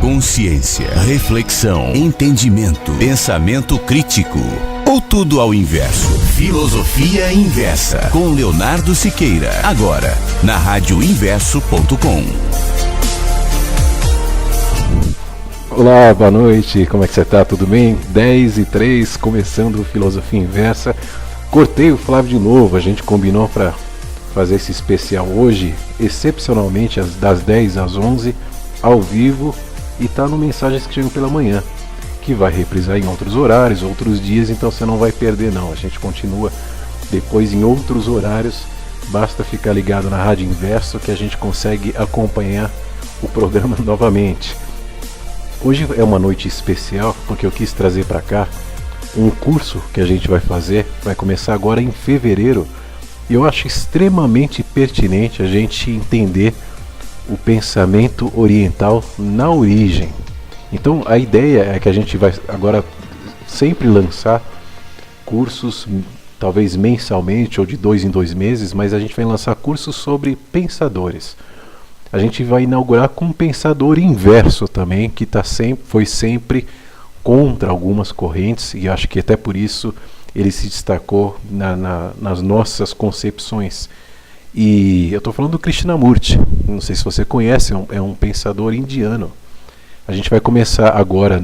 Consciência, reflexão, entendimento, pensamento crítico. Ou tudo ao inverso. Filosofia Inversa, com Leonardo Siqueira. Agora, na radioinverso.com. Olá, boa noite, como é que você tá? Tudo bem? 10h03, começando Filosofia Inversa. Cortei o Flávio de novo, a gente combinou para fazer esse especial hoje, excepcionalmente das 10 às 11, ao vivo, e tá no Mensagens que Chegam pela Manhã, que vai reprisar em outros horários, outros dias, então você não vai perder não. A gente continua depois em outros horários, basta ficar ligado na Rádio Inverso que a gente consegue acompanhar o programa novamente. Hoje é uma noite especial porque eu quis trazer para cá um curso que a gente vai fazer, vai começar agora em fevereiro, e eu acho extremamente pertinente a gente entender o pensamento oriental na origem. Então a ideia é que a gente vai agora sempre lançar cursos, talvez mensalmente ou de 2 em 2 meses, mas a gente vai lançar cursos sobre pensadores. A gente vai inaugurar com um pensador inverso também, que foi sempre contra algumas correntes, e acho que até por isso ele se destacou nas nossas concepções. E eu estou falando do Krishnamurti, não sei se você conhece, é um pensador indiano. A gente vai começar agora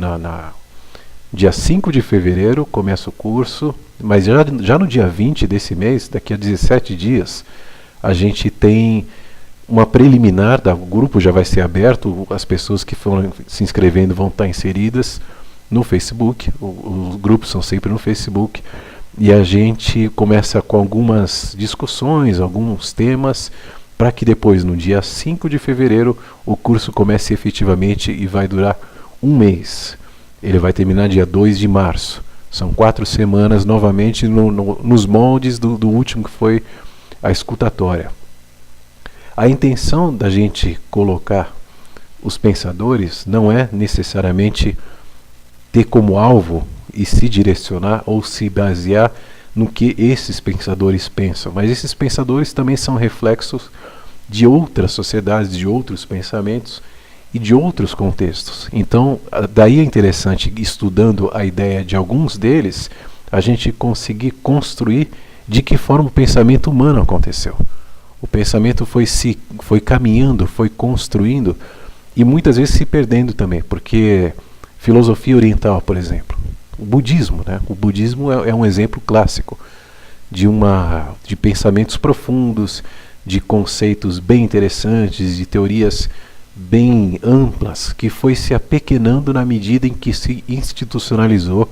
dia 5 de fevereiro, começa o curso, mas já no dia 20 desse mês, daqui a 17 dias, a gente tem uma preliminar, o grupo já vai ser aberto, as pessoas que foram se inscrevendo vão estar inseridas no Facebook, os grupos são sempre no Facebook, e a gente começa com algumas discussões, alguns temas, para que depois, no dia 5 de fevereiro, o curso comece efetivamente e vai durar um mês. Ele vai terminar dia 2 de março. São 4 semanas novamente nos moldes do último, que foi a escutatória. A intenção da gente colocar os pensadores não é necessariamente ter como alvo e se direcionar ou se basear no que esses pensadores pensam, mas esses pensadores também são reflexos de outras sociedades, de outros pensamentos e de outros contextos. Então, daí é interessante, estudando a ideia de alguns deles, a gente conseguir construir de que forma o pensamento humano aconteceu. O pensamento foi caminhando, foi construindo e muitas vezes se perdendo também, porque filosofia oriental, por exemplo, o budismo, né? O budismo é um exemplo clássico de pensamentos profundos, de conceitos bem interessantes, de teorias bem amplas, que foi se apequenando na medida em que se institucionalizou,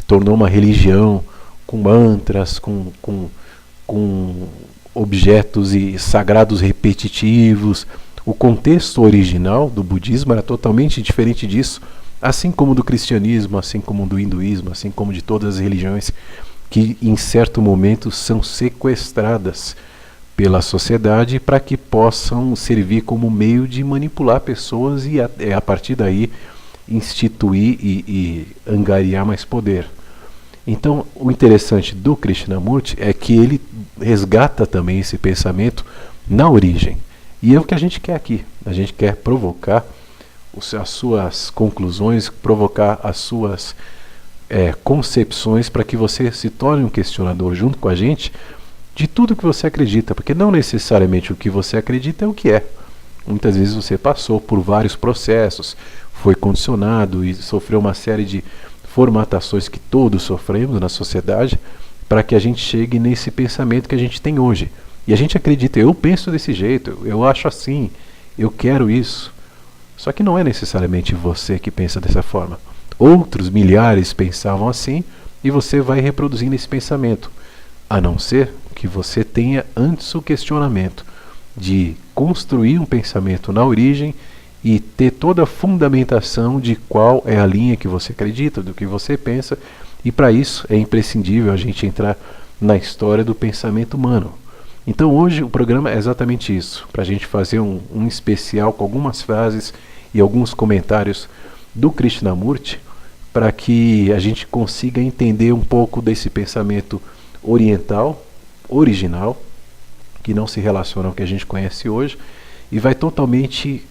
tornou uma religião com mantras, com objetos e sagrados repetitivos. O contexto original do budismo era totalmente diferente disso, assim como do cristianismo, assim como do hinduísmo, assim como de todas as religiões que em certo momento são sequestradas pela sociedade para que possam servir como meio de manipular pessoas e a partir daí instituir e angariar mais poder. Então, o interessante do Krishnamurti é que ele resgata também esse pensamento na origem. E é o que a gente quer aqui. A gente quer provocar as suas conclusões, provocar as suas concepções para que você se torne um questionador junto com a gente de tudo que você acredita, porque não necessariamente o que você acredita é o que é. Muitas vezes você passou por vários processos, foi condicionado e sofreu uma série de formatações que todos sofremos na sociedade para que a gente chegue nesse pensamento que a gente tem hoje. E a gente acredita, eu penso desse jeito, eu acho assim, eu quero isso. Só que não é necessariamente você que pensa dessa forma. Outros milhares pensavam assim e você vai reproduzindo esse pensamento. A não ser que você tenha antes o questionamento de construir um pensamento na origem e ter toda a fundamentação de qual é a linha que você acredita, do que você pensa. E para isso é imprescindível a gente entrar na história do pensamento humano. Então hoje o programa é exatamente isso, para a gente fazer um especial com algumas frases e alguns comentários do Krishnamurti, para que a gente consiga entender um pouco desse pensamento oriental, original, que não se relaciona ao que a gente conhece hoje, e vai totalmente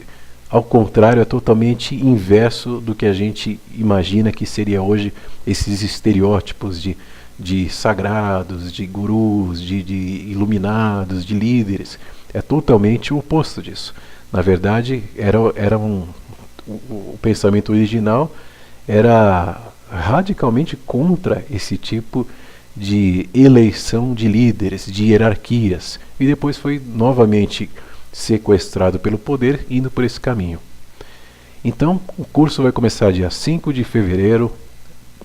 ao contrário, é totalmente inverso do que a gente imagina que seria hoje esses estereótipos de sagrados, de gurus, de iluminados, de líderes. É totalmente o oposto disso. Na verdade, o pensamento original era radicalmente contra esse tipo de eleição de líderes, de hierarquias, e depois foi novamente sequestrado pelo poder, indo por esse caminho. Então, o curso vai começar dia 5 de fevereiro,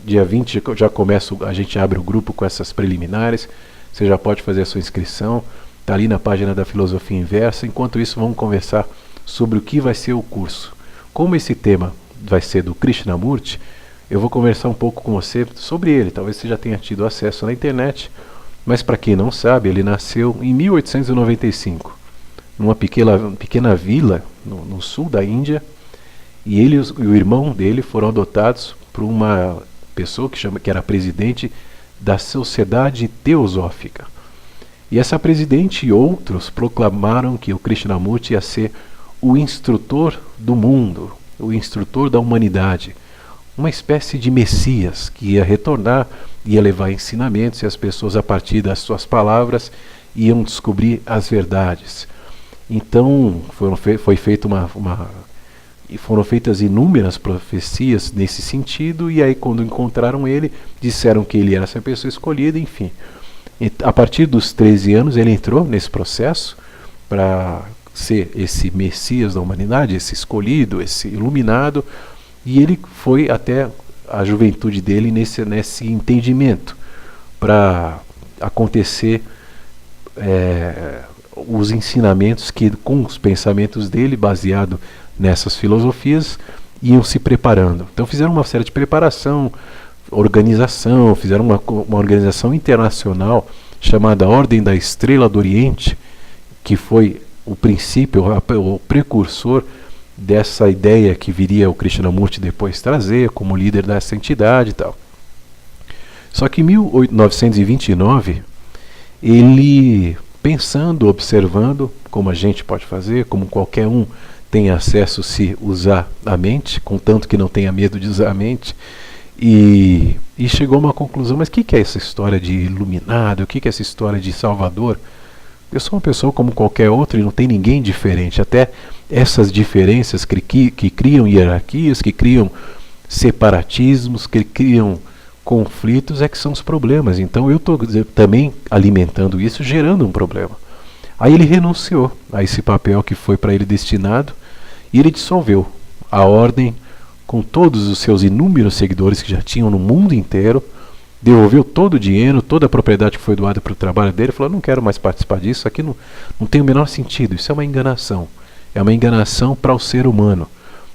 dia 20 já começa, a gente abre o grupo com essas preliminares, você já pode fazer a sua inscrição, está ali na página da Filosofia Inversa. Enquanto isso, vamos conversar sobre o que vai ser o curso. Como esse tema vai ser do Krishnamurti, eu vou conversar um pouco com você sobre ele. Talvez você já tenha tido acesso na internet, mas para quem não sabe, ele nasceu em 1895, numa pequena vila no sul da Índia, e ele e o irmão dele foram adotados por uma pessoa que era presidente da Sociedade Teosófica. E essa presidente e outros proclamaram que o Krishnamurti ia ser o instrutor do mundo, o instrutor da humanidade, uma espécie de Messias que ia retornar, ia levar ensinamentos, e as pessoas, a partir das suas palavras, iam descobrir as verdades. Então foram feitas inúmeras profecias nesse sentido, e aí quando encontraram ele, disseram que ele era essa pessoa escolhida, enfim. E a partir dos 13 anos ele entrou nesse processo para ser esse Messias da humanidade, esse escolhido, esse iluminado, e ele foi até a juventude dele nesse entendimento para acontecer os ensinamentos que, com os pensamentos dele, baseado nessas filosofias, iam se preparando. Então fizeram uma série de preparação, organização, fizeram uma organização internacional chamada Ordem da Estrela do Oriente, que foi o princípio, o precursor dessa ideia que viria o Krishnamurti depois trazer como líder dessa entidade e tal. Só que em 1929, ele, pensando, observando, como a gente pode fazer, como qualquer um tem acesso se usar a mente, contanto que não tenha medo de usar a mente, e chegou a uma conclusão: mas o que é essa história de iluminado? O que é essa história de salvador? Eu sou uma pessoa como qualquer outra e não tem ninguém diferente. Até essas diferenças que criam hierarquias, que criam separatismos, que criam conflitos, é que são os problemas. Então eu estou também alimentando isso, gerando um problema. Aí ele renunciou a esse papel que foi para ele destinado, e ele dissolveu a ordem com todos os seus inúmeros seguidores que já tinham no mundo inteiro, devolveu todo o dinheiro, toda a propriedade que foi doada para o trabalho dele, falou: não quero mais participar disso, aqui não tem o menor sentido, isso é uma enganação. É uma enganação para o ser humano.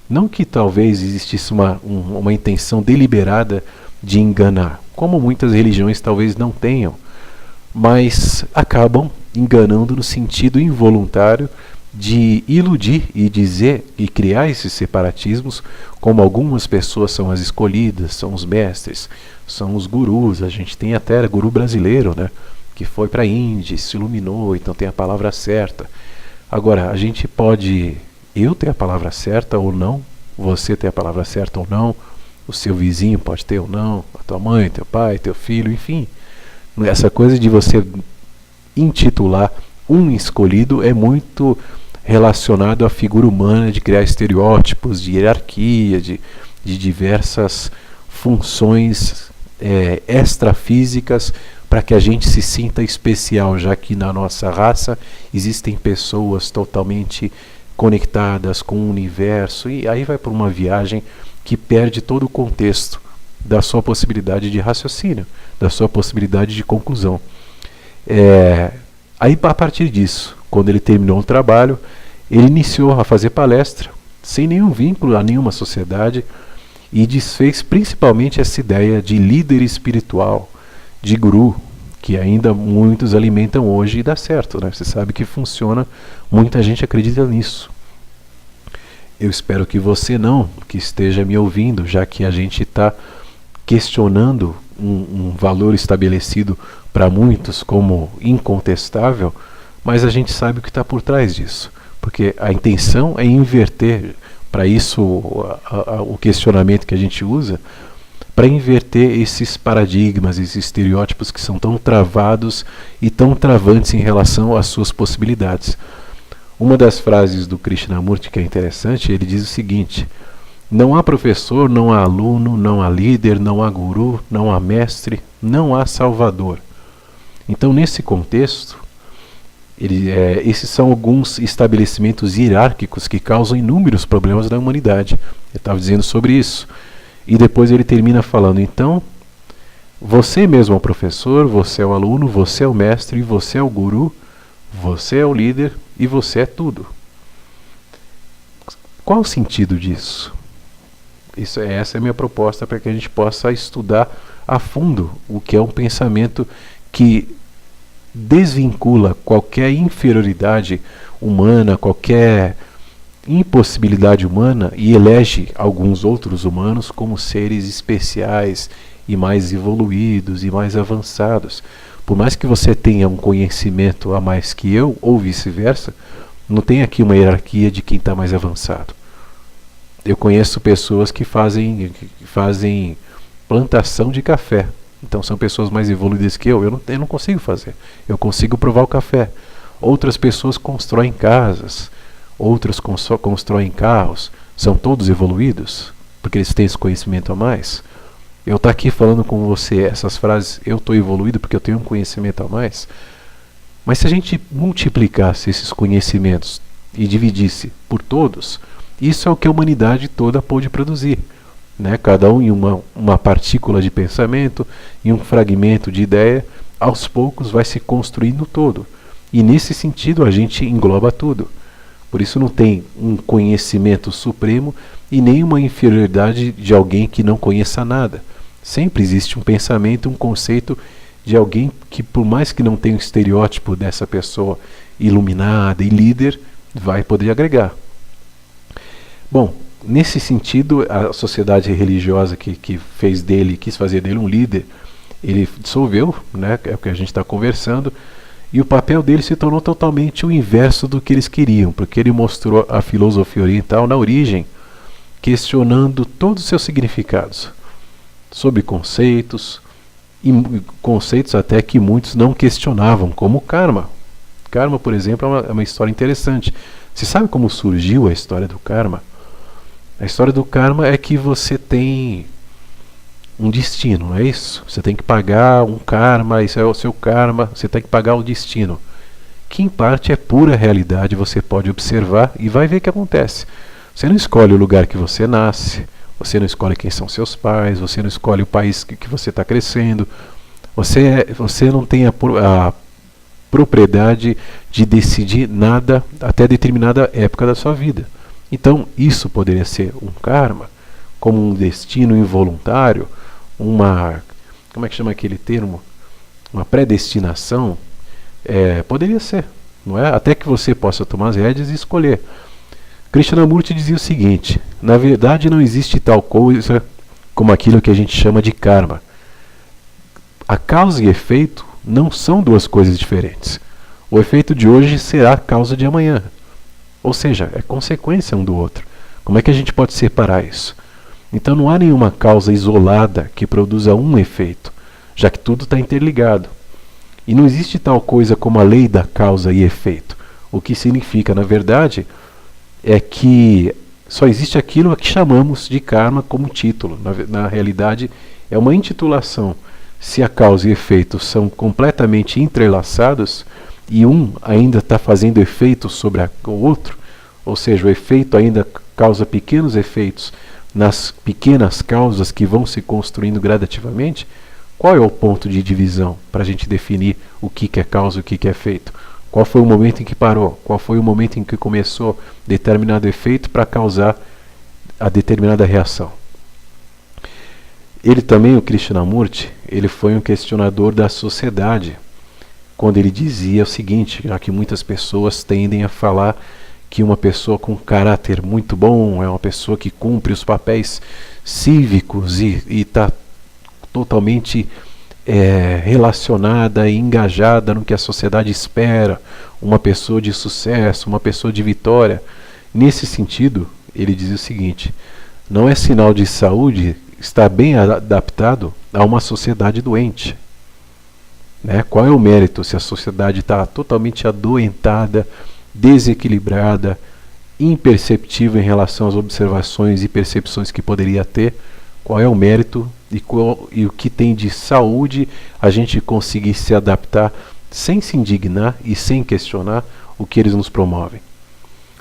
Não que talvez existisse uma intenção deliberada de enganar, como muitas religiões talvez não tenham, mas acabam enganando no sentido involuntário de iludir e dizer e criar esses separatismos, como algumas pessoas são as escolhidas, são os mestres, são os gurus. A gente tem até guru brasileiro, né, que foi para a Índia, se iluminou, então tem a palavra certa. Agora, a gente pode, eu ter a palavra certa ou não, você ter a palavra certa ou não, o seu vizinho pode ter ou não, a tua mãe, teu pai, teu filho, enfim. Essa coisa de você intitular um escolhido é muito relacionado à figura humana, de criar estereótipos, de hierarquia, de diversas funções extrafísicas, para que a gente se sinta especial, já que na nossa raça existem pessoas totalmente conectadas com o universo, e aí vai para uma viagem que perde todo o contexto da sua possibilidade de raciocínio, da sua possibilidade de conclusão. Aí, a partir disso, quando ele terminou o trabalho, ele iniciou a fazer palestra, sem nenhum vínculo a nenhuma sociedade, e desfez principalmente essa ideia de líder espiritual, de guru, que ainda muitos alimentam hoje, e dá certo, né? Você sabe que funciona, muita gente acredita nisso. Eu espero que você não, que esteja me ouvindo, já que a gente está questionando um valor estabelecido para muitos como incontestável, mas a gente sabe o que está por trás disso, porque a intenção é inverter Para isso, o questionamento que a gente usa, para inverter esses paradigmas, esses estereótipos que são tão travados e tão travantes em relação às suas possibilidades. Uma das frases do Krishnamurti que é interessante, ele diz o seguinte: não há professor, não há aluno, não há líder, não há guru, não há mestre, não há salvador. Então, nesse contexto, esses são alguns estabelecimentos hierárquicos que causam inúmeros problemas na humanidade. Eu estava dizendo sobre isso. E depois ele termina falando, então, você mesmo é o professor, você é o aluno, você é o mestre, você é o guru, você é o líder e você é tudo. Qual o sentido disso? Essa é a minha proposta para que a gente possa estudar a fundo o que é um pensamento que desvincula qualquer inferioridade humana, qualquer impossibilidade humana e elege alguns outros humanos como seres especiais e mais evoluídos e mais avançados. Por mais que você tenha um conhecimento a mais que eu, ou vice-versa, não tem aqui uma hierarquia de quem está mais avançado. Eu conheço pessoas que fazem plantação de café. Então são pessoas mais evoluídas que eu não consigo fazer. Eu consigo provar o café. Outras pessoas constroem casas, outras constroem carros. São todos evoluídos, porque eles têm esse conhecimento a mais. Eu estou aqui falando com você essas frases, eu estou evoluído porque eu tenho um conhecimento a mais. Mas se a gente multiplicasse esses conhecimentos e dividisse por todos, isso é o que a humanidade toda pôde produzir. Né? Cada um em uma partícula de pensamento, em um fragmento de ideia, aos poucos vai se construindo todo. E nesse sentido a gente engloba tudo. Por isso não tem um conhecimento supremo e nem uma inferioridade de alguém que não conheça nada. Sempre existe um pensamento, um conceito de alguém que, por mais que não tenha o estereótipo dessa pessoa iluminada e líder, vai poder agregar. Bom, nesse sentido, a sociedade religiosa que quis fazer dele um líder, ele dissolveu, né, é o que a gente está conversando, e o papel dele se tornou totalmente o inverso do que eles queriam, porque ele mostrou a filosofia oriental na origem, questionando todos os seus significados, sobre conceitos, e conceitos até que muitos não questionavam, como o karma. Karma, por exemplo, é uma história interessante. Você sabe como surgiu a história do karma? A história do karma é que você tem um destino, não é isso? Você tem que pagar um karma, isso é o seu karma, você tem que pagar o destino. Que em parte é pura realidade, você pode observar e vai ver o que acontece. Você não escolhe o lugar que você nasce, você não escolhe quem são seus pais, você não escolhe o país que você está crescendo, você não tem a propriedade de decidir nada até determinada época da sua vida. Então isso poderia ser um karma, como um destino involuntário, como é que chama aquele termo? Uma predestinação, poderia ser, não é? Até que você possa tomar as rédeas e escolher. Krishnamurti dizia o seguinte: na verdade não existe tal coisa como aquilo que a gente chama de karma. A causa e efeito não são duas coisas diferentes. O efeito de hoje será a causa de amanhã. Ou seja, é consequência um do outro. Como é que a gente pode separar isso? Então não há nenhuma causa isolada que produza um efeito, já que tudo está interligado. E não existe tal coisa como a lei da causa e efeito. O que significa, na verdade, é que só existe aquilo que chamamos de karma como título. Na realidade, é uma intitulação. Se a causa e efeito são completamente entrelaçados e um ainda está fazendo efeito sobre o outro, ou seja, o efeito ainda causa pequenos efeitos nas pequenas causas que vão se construindo gradativamente, qual é o ponto de divisão para a gente definir o que é causa e o que é efeito? Qual foi o momento em que parou? Qual foi o momento em que começou determinado efeito para causar a determinada reação? Ele também, o Krishnamurti, ele foi um questionador da sociedade, quando ele dizia o seguinte, já que muitas pessoas tendem a falar que uma pessoa com caráter muito bom é uma pessoa que cumpre os papéis cívicos e está totalmente relacionada e engajada no que a sociedade espera, uma pessoa de sucesso, uma pessoa de vitória. Nesse sentido, ele dizia o seguinte: não é sinal de saúde estar bem adaptado a uma sociedade doente. Né? Qual é o mérito se a sociedade está totalmente adoentada, desequilibrada, imperceptível em relação às observações e percepções que poderia ter? Qual é o mérito e o que tem de saúde a gente conseguir se adaptar sem se indignar e sem questionar o que eles nos promovem?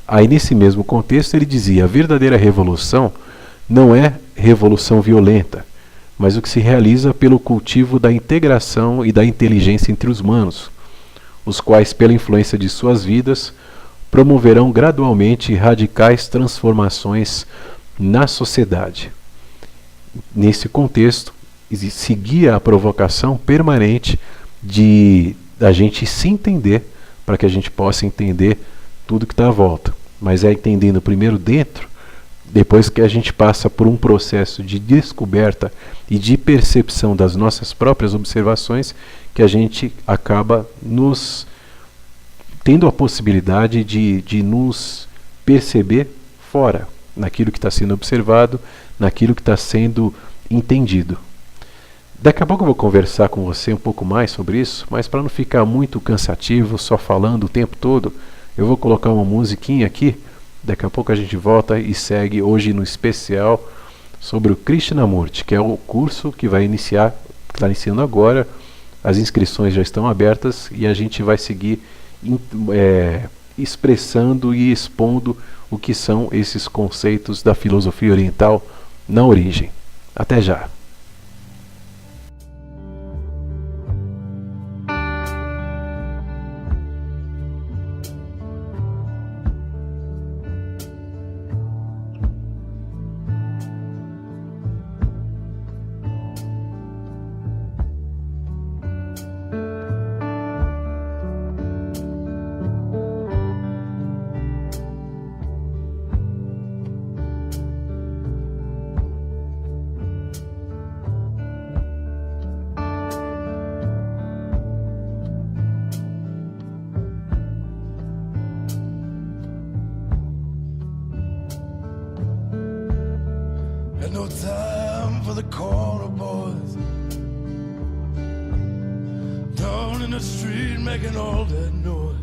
Aí, nesse mesmo contexto, ele dizia: a verdadeira revolução não é revolução violenta, mas o que se realiza pelo cultivo da integração e da inteligência entre os humanos, os quais, pela influência de suas vidas, promoverão gradualmente radicais transformações na sociedade. Nesse contexto, seguia a provocação permanente de a gente se entender, para que a gente possa entender tudo que está à volta. Mas é entendendo primeiro dentro, depois que a gente passa por um processo de descoberta e de percepção das nossas próprias observações, que a gente acaba nos tendo a possibilidade de nos perceber fora, naquilo que está sendo observado, naquilo que está sendo entendido. Daqui a pouco eu vou conversar com você um pouco mais sobre isso, mas para não ficar muito cansativo, só falando o tempo todo, eu vou colocar uma musiquinha aqui. Daqui a pouco a gente volta e segue hoje no especial sobre o Krishnamurti, que é o curso que vai iniciar, está iniciando agora. As inscrições já estão abertas e a gente vai seguir expressando e expondo o que são esses conceitos da filosofia oriental na origem. Até já! No time for the corner boys down in the street making all that noise.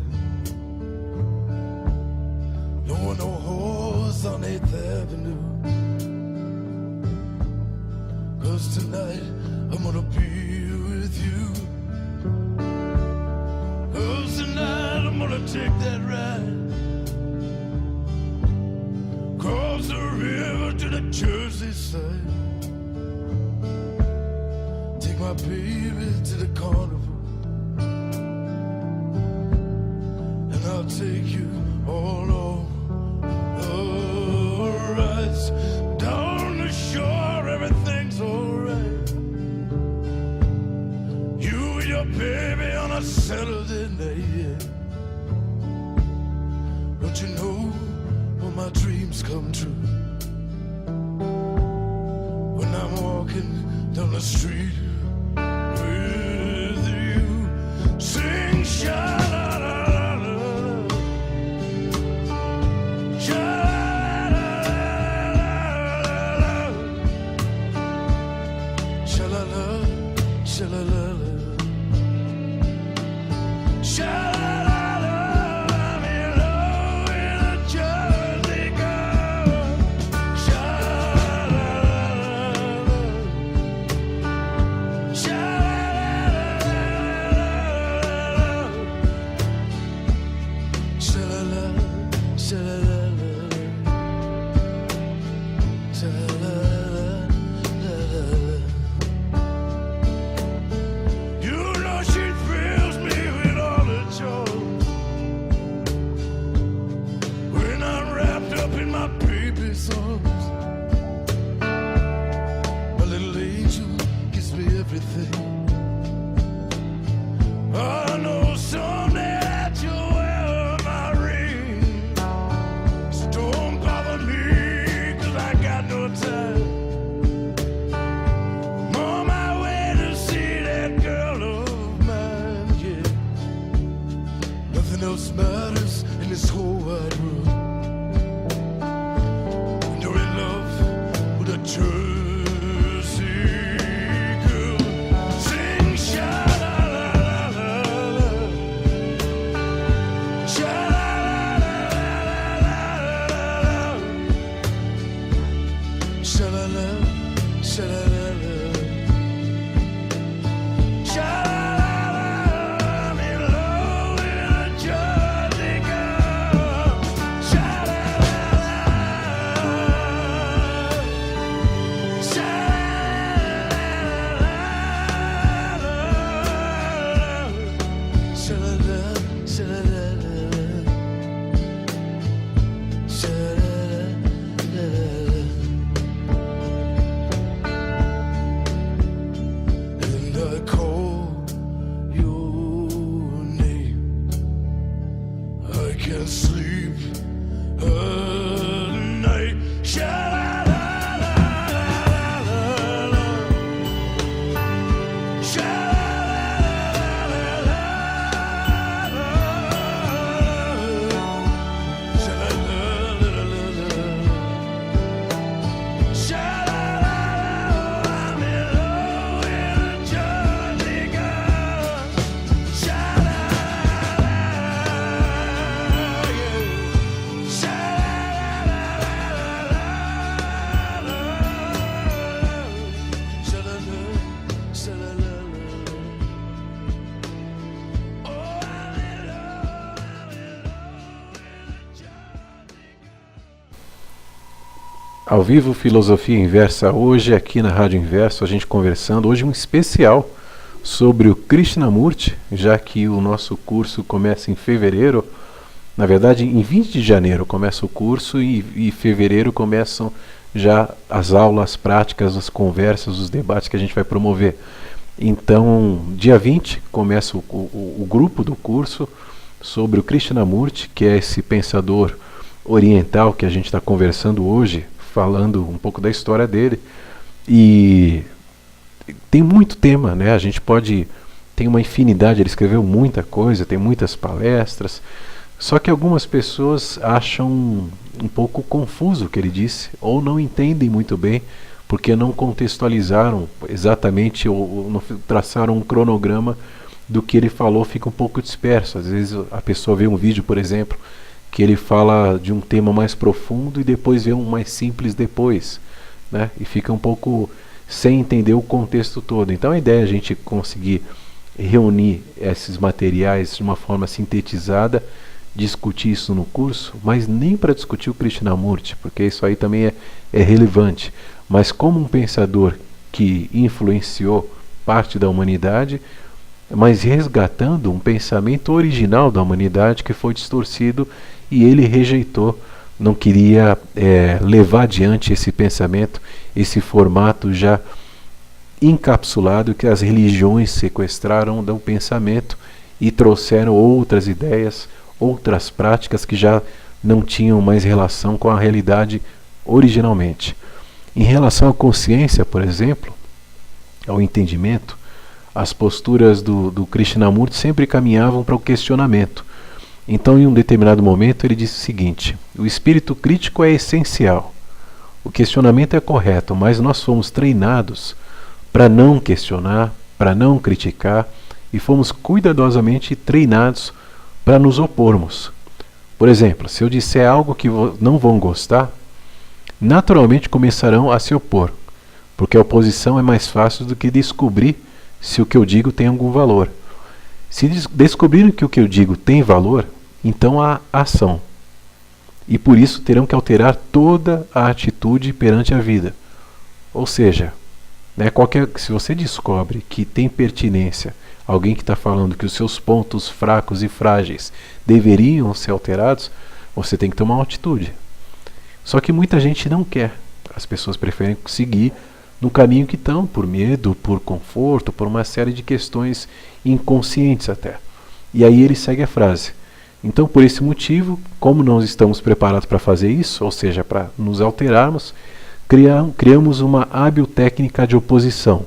No horse on 8th Avenue, 'cause tonight I'm gonna be with you. 'Cause tonight I'm gonna take that ride across the river to the Jersey side. Take my baby to the carnival, and I'll take you all on the rides down the shore. Everything's alright. You and your baby on a Saturday night, yeah. Don't you know when my dreams come true? When I'm walking down the street with you, sing sha-la-la-la-la, sha-la-la-la-la, sha-la-la, sha-la-la-la, sha-la-la-la. Sha-la-la, sha-la-la-la. Ao vivo, Filosofia Inversa, hoje aqui na Rádio Inverso, a gente conversando, hoje um especial sobre o Krishnamurti, já que o nosso curso começa em fevereiro, na verdade em 20 de janeiro começa o curso e em fevereiro começam já as aulas práticas, as conversas, os debates que a gente vai promover. Então, dia 20 começa o grupo do curso sobre o Krishnamurti, que é esse pensador oriental que a gente está conversando hoje, falando um pouco da história dele. E tem muito tema, né? A gente tem uma infinidade, ele escreveu muita coisa, tem muitas palestras, só que algumas pessoas acham um pouco confuso o que ele disse, ou não entendem muito bem, porque não contextualizaram exatamente, ou não traçaram um cronograma do que ele falou, fica um pouco disperso. Às vezes a pessoa vê um vídeo, por exemplo, que ele fala de um tema mais profundo e depois vê um mais simples depois, né? E fica um pouco sem entender o contexto todo. Então a ideia é a gente conseguir reunir esses materiais de uma forma sintetizada, discutir isso no curso, mas nem para discutir o Krishnamurti, porque isso aí também é relevante, mas como um pensador que influenciou parte da humanidade, mas resgatando um pensamento original da humanidade que foi distorcido e ele rejeitou, não queria levar adiante esse pensamento, esse formato já encapsulado que as religiões sequestraram do pensamento e trouxeram outras ideias, outras práticas que já não tinham mais relação com a realidade originalmente. Em relação à consciência, por exemplo, ao entendimento, as posturas do Krishnamurti sempre caminhavam para o questionamento. Então, em um determinado momento, ele disse o seguinte: o espírito crítico é essencial. O questionamento é correto, mas nós fomos treinados para não questionar, para não criticar, e fomos cuidadosamente treinados para nos opormos. Por exemplo, se eu disser algo que não vão gostar, naturalmente começarão a se opor, porque a oposição é mais fácil do que descobrir se o que eu digo tem algum valor. Se descobrirem que o que eu digo tem valor, então há ação. E por isso terão que alterar toda a atitude perante a vida. Ou seja, né, se você descobre que tem pertinência, alguém que está falando que os seus pontos fracos e frágeis deveriam ser alterados, você tem que tomar uma atitude. Só que muita gente não quer. As pessoas preferem seguir no caminho que estão, por medo, por conforto, por uma série de questões inconscientes até. E aí ele segue a frase: então, por esse motivo, como nós estamos preparados para fazer isso, ou seja, para nos alterarmos, criamos uma hábil técnica de oposição.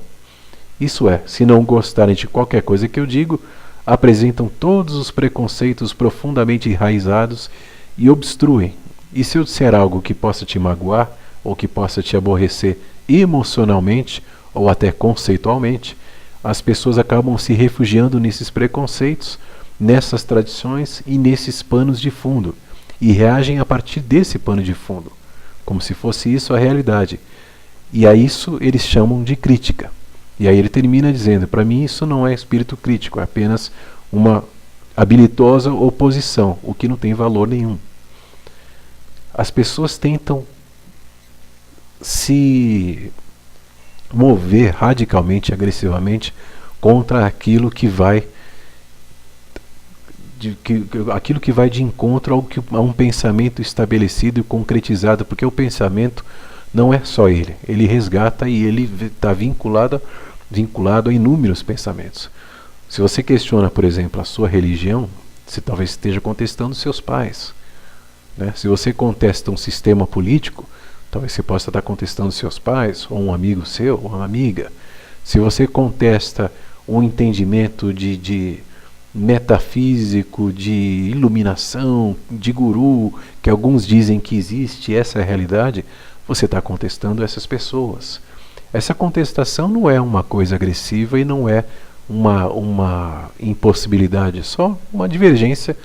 Isso é, se não gostarem de qualquer coisa que eu digo, apresentam todos os preconceitos profundamente enraizados e obstruem. E se eu disser algo que possa te magoar, ou que possa te aborrecer emocionalmente, ou até conceitualmente, as pessoas acabam se refugiando nesses preconceitos, nessas tradições e nesses panos de fundo, e reagem a partir desse pano de fundo, como se fosse isso a realidade, E a isso eles chamam de crítica. E aí ele termina dizendo, para mim isso não é espírito crítico, é apenas uma habilidosa oposição, o que não tem valor nenhum. As pessoas tentam se mover radicalmente, agressivamente contra aquilo que vai de encontro a um pensamento estabelecido e concretizado, porque o pensamento não é só ele resgata e ele está vinculado a inúmeros pensamentos. Se você questiona, por exemplo, a sua religião, você talvez esteja contestando seus pais, né? Se você contesta um sistema político, talvez você possa estar contestando seus pais, ou um amigo seu, ou uma amiga. Se você contesta um entendimento de metafísico, de iluminação, de guru, que alguns dizem que existe, essa é a realidade, você está contestando essas pessoas. Essa contestação não é uma coisa agressiva e não é uma impossibilidade, é só uma divergência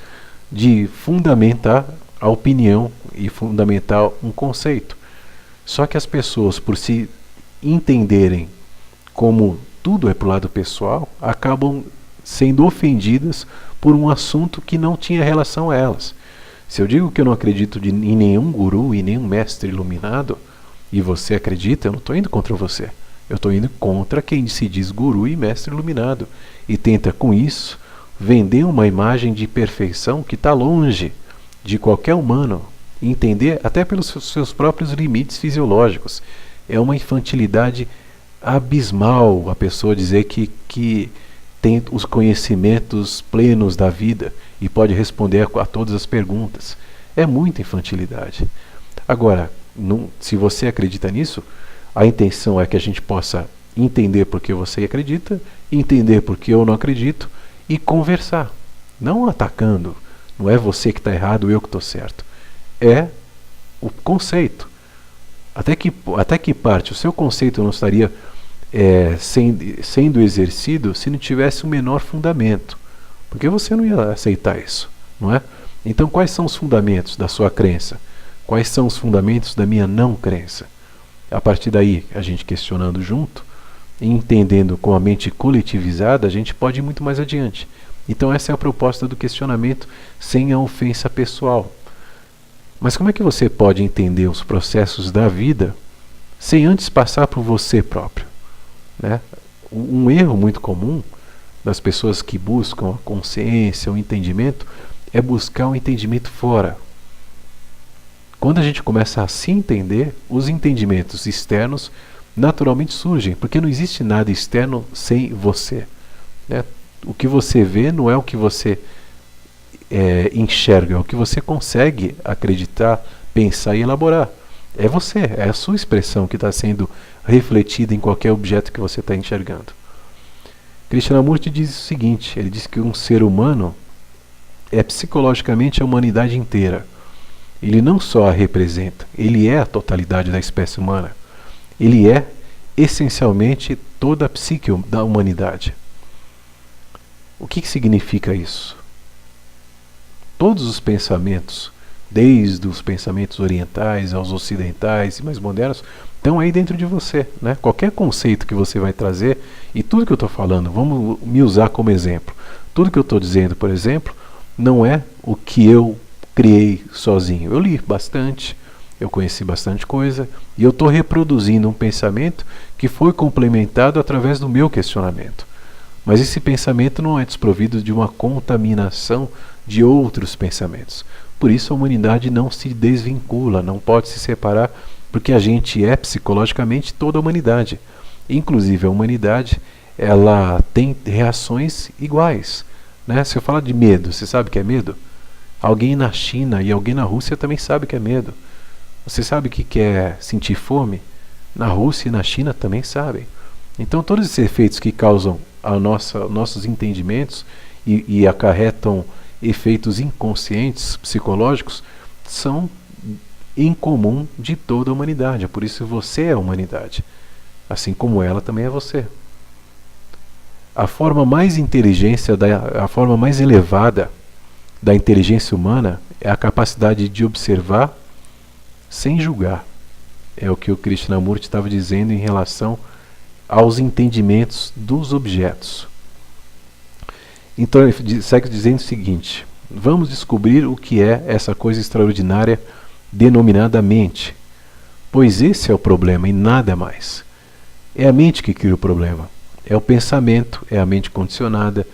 de fundamentar a opinião e fundamentar um conceito. Só que as pessoas, por se entenderem como tudo é para o lado pessoal, acabam sendo ofendidas por um assunto que não tinha relação a elas. Se eu digo que eu não acredito em nenhum guru e nenhum mestre iluminado, e você acredita, eu não estou indo contra você. Eu estou indo contra quem se diz guru e mestre iluminado e tenta com isso vender uma imagem de perfeição que está longe de qualquer humano entender, até pelos seus próprios limites fisiológicos. É uma infantilidade abismal a pessoa dizer que tem os conhecimentos plenos da vida e pode responder a todas as perguntas. É muita infantilidade. Agora, se você acredita nisso, a intenção é que a gente possa entender por que você acredita, entender por que eu não acredito e conversar. Não atacando. Não é você que está errado, eu que estou certo. É o conceito. Até que parte o seu conceito não estaria sendo exercido se não tivesse o menor fundamento? Porque você não ia aceitar isso, não é? Então quais são os fundamentos da sua crença? Quais são os fundamentos da minha não crença? A partir daí, a gente questionando junto, e entendendo com a mente coletivizada, a gente pode ir muito mais adiante. Então essa é a proposta do questionamento sem a ofensa pessoal. Mas como é que você pode entender os processos da vida sem antes passar por você próprio, né? Um erro muito comum das pessoas que buscam a consciência, o entendimento, é buscar o entendimento fora. Quando a gente começa a se entender, os entendimentos externos naturalmente surgem, porque não existe nada externo sem você, né? O que você vê não é o que você enxerga, é o que você consegue acreditar, pensar e elaborar. É você, é a sua expressão que está sendo refletida em qualquer objeto que você está enxergando. Krishnamurti diz o seguinte, ele diz que um ser humano é psicologicamente a humanidade inteira. Ele não só a representa, ele é a totalidade da espécie humana. Ele é essencialmente toda a psique da humanidade. O que significa isso? Todos os pensamentos, desde os pensamentos orientais aos ocidentais e mais modernos, estão aí dentro de você, né? Qualquer conceito que você vai trazer, e tudo que eu estou falando, vamos me usar como exemplo. Tudo que eu estou dizendo, por exemplo, não é o que eu criei sozinho. Eu li bastante, eu conheci bastante coisa, e eu estou reproduzindo um pensamento que foi complementado através do meu questionamento. Mas esse pensamento não é desprovido de uma contaminação de outros pensamentos. Por isso a humanidade não se desvincula, não pode se separar, porque a gente é psicologicamente toda a humanidade. Inclusive a humanidade, ela tem reações iguais, né? Se eu falar de medo, você sabe o que é medo? Alguém na China e alguém na Rússia também sabe o que é medo. Você sabe o que é sentir fome? Na Rússia e na China também sabem. Então todos esses efeitos que causam nossos entendimentos e acarretam efeitos inconscientes, psicológicos, são em comum de toda a humanidade. Por isso você é a humanidade, assim como ela também é você. A forma mais elevada da inteligência humana é a capacidade de observar sem julgar. é o que o Krishnamurti estava dizendo em relação aos entendimentos dos objetos. Então ele segue dizendo o seguinte: vamos descobrir o que é essa coisa extraordinária denominada mente, pois esse é o problema e nada mais. É a mente que cria o problema, é o pensamento, é a mente condicionada,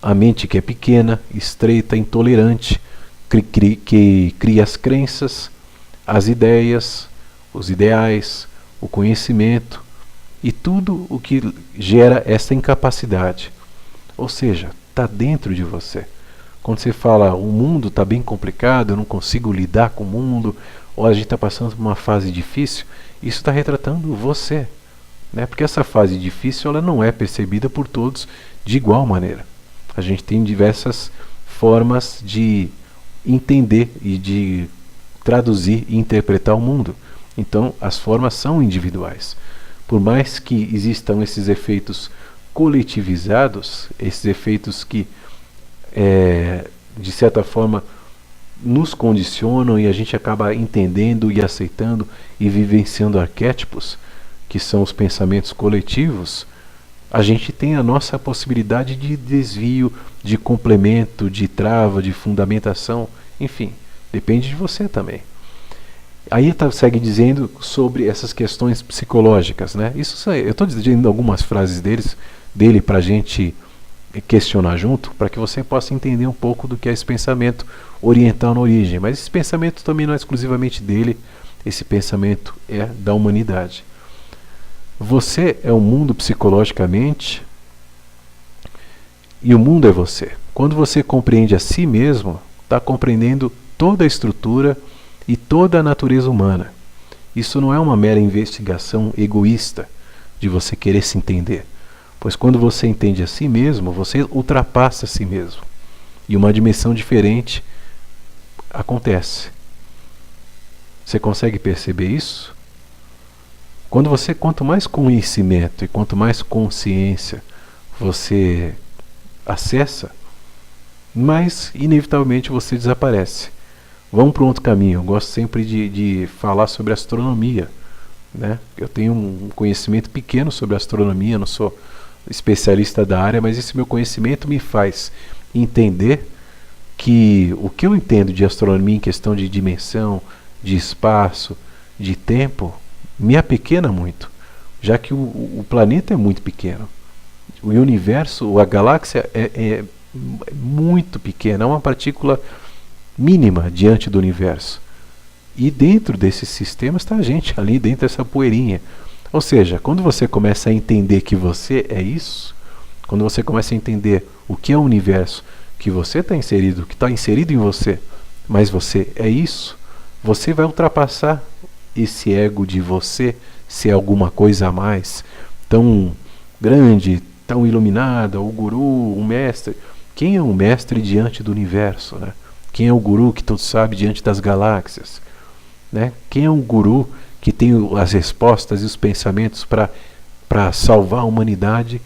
a mente que é pequena, estreita, intolerante, que cria as crenças, as ideias, os ideais, o conhecimento e tudo o que gera essa incapacidade. Ou seja, está dentro de você. Quando você fala, o mundo está bem complicado, eu não consigo lidar com o mundo, ou a gente está passando por uma fase difícil, isso está retratando você. Né? Porque essa fase difícil ela não é percebida por todos de igual maneira. A gente tem diversas formas de entender e de traduzir e interpretar o mundo. Então as formas são individuais. Por mais que existam esses efeitos coletivizados, esses efeitos que de certa forma nos condicionam e a gente acaba entendendo e aceitando e vivenciando arquétipos, que são os pensamentos coletivos, a gente tem a nossa possibilidade de desvio, de complemento, de trava, de fundamentação, enfim, depende de você também. Aí segue dizendo sobre essas questões psicológicas, né? Isso eu estou dizendo algumas frases dele para a gente questionar junto, para que você possa entender um pouco do que é esse pensamento oriental na origem. Mas esse pensamento também não é exclusivamente dele, esse pensamento é da humanidade. Você é o mundo psicologicamente e o mundo é você. Quando você compreende a si mesmo, está compreendendo toda a estrutura e toda a natureza humana. Isso não é uma mera investigação egoísta de você querer se entender, pois quando você entende a si mesmo, você ultrapassa a si mesmo e uma dimensão diferente acontece. Você consegue perceber isso? Quanto mais conhecimento e quanto mais consciência você acessa, mais inevitavelmente você desaparece. Vamos para um outro caminho. Eu gosto sempre de falar sobre astronomia, né? Eu tenho um conhecimento pequeno sobre astronomia, não sou especialista da área, mas esse meu conhecimento me faz entender que o que eu entendo de astronomia em questão de dimensão, de espaço, de tempo, me apequena muito, já que o planeta é muito pequeno. O universo, a galáxia é muito pequena, é uma partícula mínima diante do universo. E dentro desses sistemas está a gente, ali dentro dessa poeirinha. Ou seja, quando você começa a entender que você é isso, quando você começa a entender o que é o universo, que você está inserido, que está inserido em você, mas você é isso, você vai ultrapassar esse ego de você ser alguma coisa a mais, tão grande, tão iluminada, o guru, o mestre. Quem é o mestre diante do universo, né? Quem é o guru que tudo sabe diante das galáxias, né? Quem é o guru que tem as respostas e os pensamentos para salvar a humanidade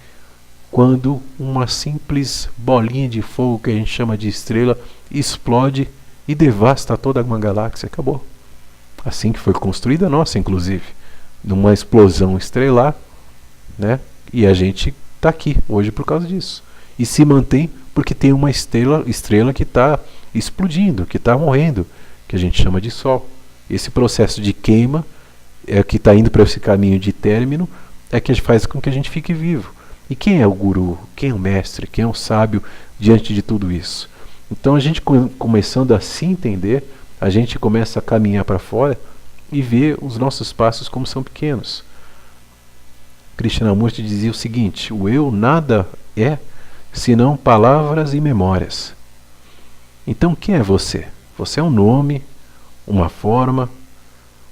quando uma simples bolinha de fogo que a gente chama de estrela explode e devasta toda uma galáxia? Acabou. Assim que foi construída a nossa, inclusive, numa explosão estrelar, né? E a gente está aqui hoje por causa disso. E se mantém porque tem uma estrela que está explodindo, que está morrendo, que a gente chama de Sol. Esse processo de queima é que está indo para esse caminho de término, é que faz com que a gente fique vivo. E quem é o guru? Quem é o mestre? Quem é o sábio diante de tudo isso? Então a gente começando a se entender, a gente começa a caminhar para fora e ver os nossos passos como são pequenos. Krishnamurti dizia o seguinte: o eu nada é senão palavras e memórias. Então quem é você? Você é um nome, uma forma,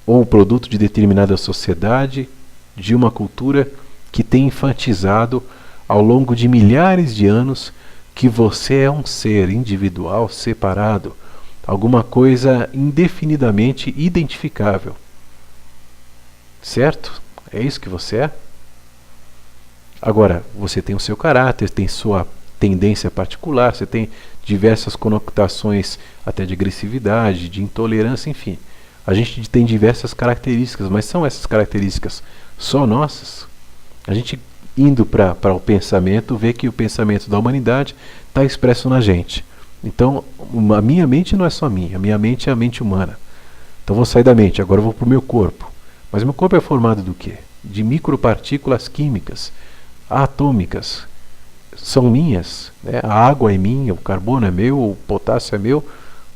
ou o produto de determinada sociedade, de uma cultura que tem enfatizado ao longo de milhares de anos que você é um ser individual, separado, alguma coisa indefinidamente identificável. Certo? É isso que você é? Agora, você tem o seu caráter, tem sua tendência particular, você tem diversas conotações até de agressividade, de intolerância, enfim. A gente tem diversas características, mas são essas características só nossas? A gente indo para o pensamento, vê que o pensamento da humanidade está expresso na gente. Então, a minha mente não é só minha, a minha mente é a mente humana. Então vou sair da mente, agora eu vou para o meu corpo. Mas meu corpo é formado do quê? De micropartículas químicas, atômicas. São minhas, né? A água é minha, o carbono é meu, o potássio é meu.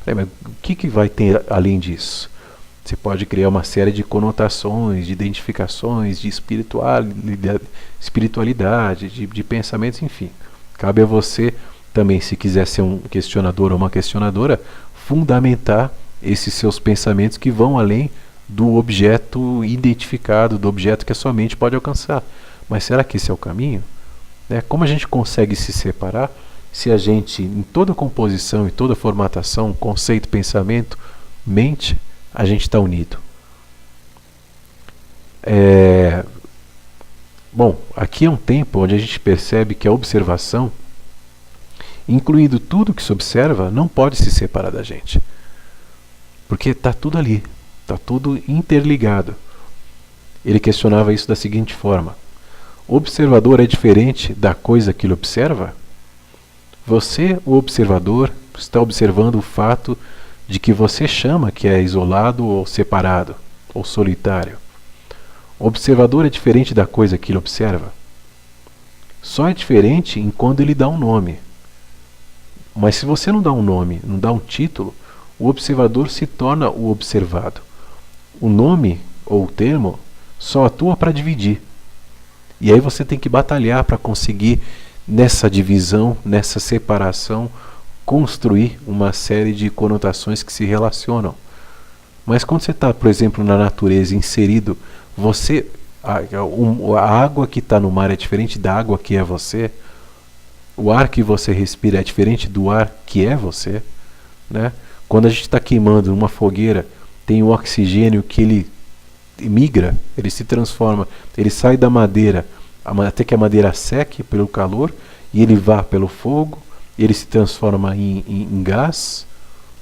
Mas o que vai ter além disso? Você pode criar uma série de conotações, de identificações, de espiritualidade, de pensamentos, enfim. Cabe a você também, se quiser ser um questionador ou uma questionadora, fundamentar esses seus pensamentos que vão além do objeto identificado, do objeto que a sua mente pode alcançar. Mas será que esse é o caminho? Como a gente consegue se separar se a gente, em toda composição, em toda formatação, conceito, pensamento, mente, a gente está unido? Bom, aqui é um tempo onde a gente percebe que a observação, incluindo tudo que se observa, não pode se separar da gente. Porque está tudo ali, está tudo interligado. Ele questionava isso da seguinte forma: o observador é diferente da coisa que ele observa? Você, o observador, está observando o fato de que você chama que é isolado ou separado, ou solitário. O observador é diferente da coisa que ele observa? Só é diferente em quando ele dá um nome. Mas se você não dá um nome, não dá um título, o observador se torna o observado. O nome, ou o termo, só atua para dividir. E aí você tem que batalhar para conseguir, nessa divisão, nessa separação, construir uma série de conotações que se relacionam. Mas quando você está, por exemplo, na natureza, inserido, a água que está no mar é diferente da água que é você, o ar que você respira é diferente do ar que é você, né? Quando a gente está queimando uma fogueira, tem o oxigênio que ele migra, ele se transforma, ele sai da madeira até que a madeira seque pelo calor e ele vá pelo fogo, ele se transforma em gás.